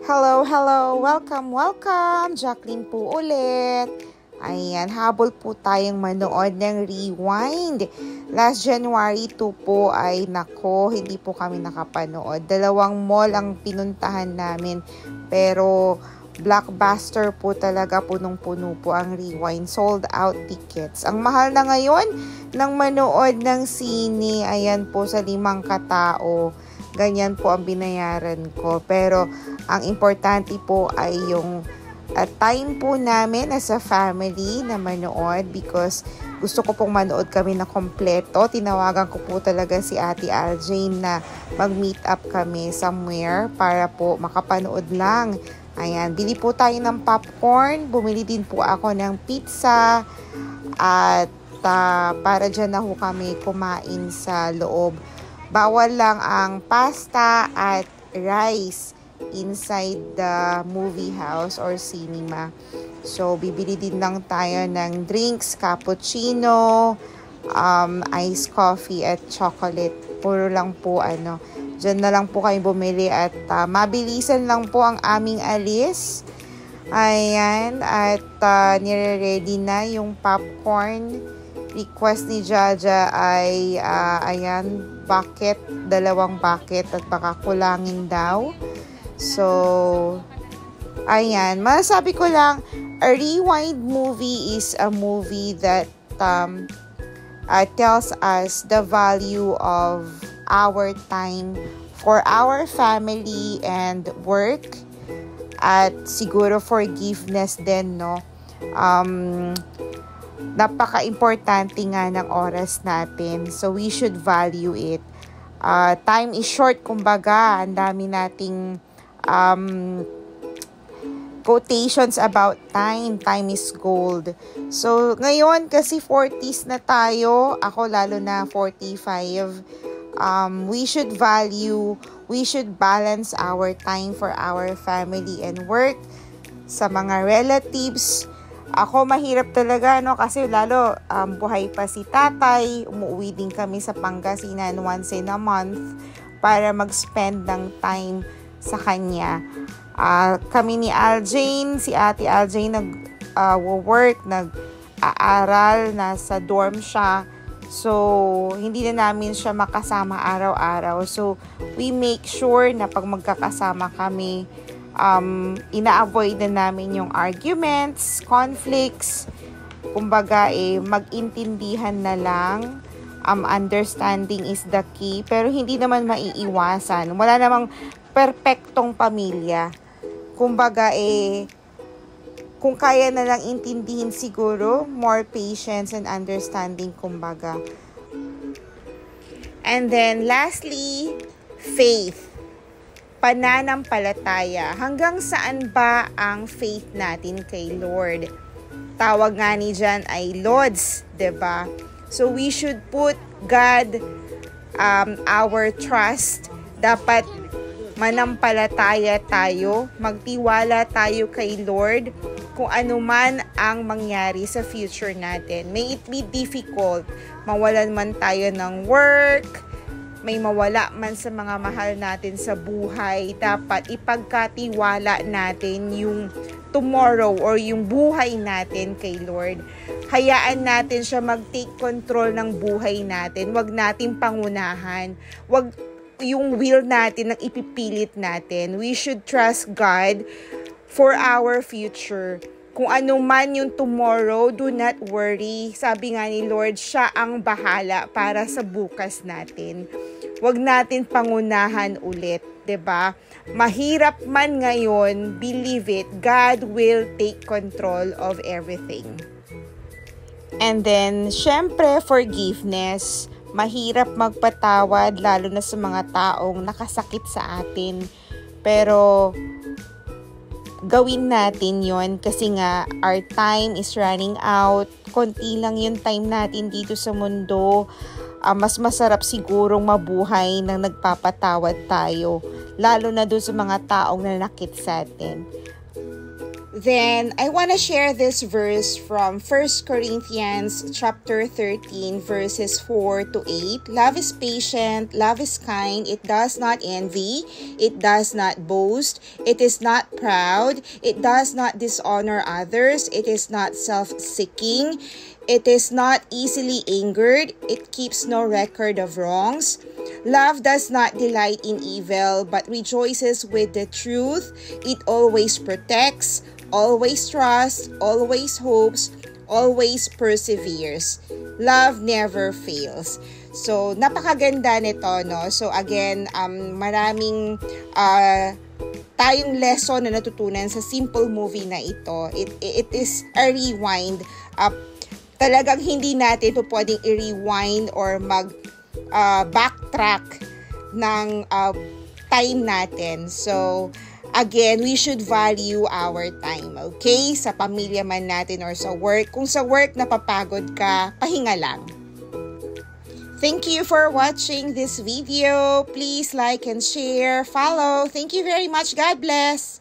Hello, hello! Welcome! Jacqueline po ulit. Ayan, habol po tayong manood ng Rewind. Last January 2 po ay nako, hindi po kami nakapanood. 2 mall ang pinuntahan namin. Pero blockbuster po talaga, punong-puno po ang Rewind. Sold out tickets. Ang mahal na ngayon ng manood ng sine. Ayan po sa 5 katao. Ganyan po ang binayaran ko. Pero ang importante po ay yung time po namin as a family na manood because gusto ko pong manood kami na kompleto. Tinawagan ko po talaga si Ate Aljane na mag-meet up kami somewhere para po makapanood lang. Ayan, bili po tayo ng popcorn. Bumili din po ako ng pizza at para dyan na ho kami kumain sa loob. Bawal lang ang pasta at rice inside the movie house or cinema. So, bibili din lang tayo ng drinks, cappuccino, iced coffee at chocolate. Puro lang po dyan na lang po kayo bumili at mabilisan lang po ang aming alis. Ayan, at nire-ready na yung popcorn. Request ni Jaja ay ayan, bucket, 2 bucket at baka kulangin daw. So, ayan, masasabi ko lang, a Rewind movie is a movie that tells us the value of our time for our family and work at siguro forgiveness din, no? Napaka-importante nga ng oras natin. So, we should value it. Time is short, kumbaga. Ang dami nating quotations about time. Time is gold. So, ngayon, kasi 40s na tayo. Ako, lalo na 45. We should balance our time for our family and work. Sa mga relatives, ako mahirap talaga, no? Kasi lalo buhay pa si tatay. Umuwi din kami sa Pangasinan once in a month para mag-spend ng time sa kanya. Kami ni Aljane, si Ate Aljane nag-work, nag-aaral, nasa dorm siya. So, hindi na namin siya makasama araw-araw. So, we make sure na pag magkakasama kami, ina-avoid na namin yung arguments, conflicts, kumbaga mag-intindihan na lang. Understanding is the key, pero hindi naman maiiwasan. Wala namang perpektong pamilya. Kumbaga kung kaya na lang intindihin siguro, more patience and understanding, kumbaga. And then lastly, faith. Pananampalataya. Hanggang saan ba ang faith natin kay Lord? Tawag nga ni Jan ay Lords, 'di ba? So we should put God our trust. Dapat manampalataya tayo, magtiwala tayo kay Lord kung ano man ang mangyari sa future natin. May it be difficult, mawalan man tayo ng work, may mawala man sa mga mahal natin sa buhay, dapat ipagkatiwala natin yung tomorrow or yung buhay natin kay Lord. Hayaan natin siya mag-take control ng buhay natin. Huwag natin pangunahan. Huwag yung will natin ang ipipilit natin. We should trust God for our future. Kung ano man yung tomorrow, do not worry. Sabi nga ni Lord, siya ang bahala para sa bukas natin. Huwag natin pangunahan ulit, 'di ba? Mahirap man ngayon, believe it, God will take control of everything. And then, syempre, forgiveness. Mahirap magpatawad, lalo na sa mga taong nakasakit sa atin. Pero gawin natin yon kasi nga our time is running out. Konti lang yung time natin dito sa mundo. Mas masarap sigurong mabuhay nang nagpapatawad tayo, lalo na doon sa mga taong nanakit sa atin. Then, I want to share this verse from 1 Corinthians chapter 13, verses 4 to 8. Love is patient, love is kind, it does not envy, it does not boast, it is not proud, it does not dishonor others, it is not self-seeking, it is not easily angered, it keeps no record of wrongs. Love does not delight in evil, but rejoices with the truth. It always protects, always trusts, always hopes, always perseveres. Love never fails. So, napakaganda nito, no? So, again, maraming tayong lesson na natutunan sa simple movie na ito. It is a rewind. Talagang hindi natin ito pwedeng i-rewind or backtrack ng time natin. So, again, we should value our time, okay? Sa pamilya man natin or sa work. Kung sa work napapagod ka, pahinga lang. Thank you for watching this video. Please like and share, follow. Thank you very much. God bless.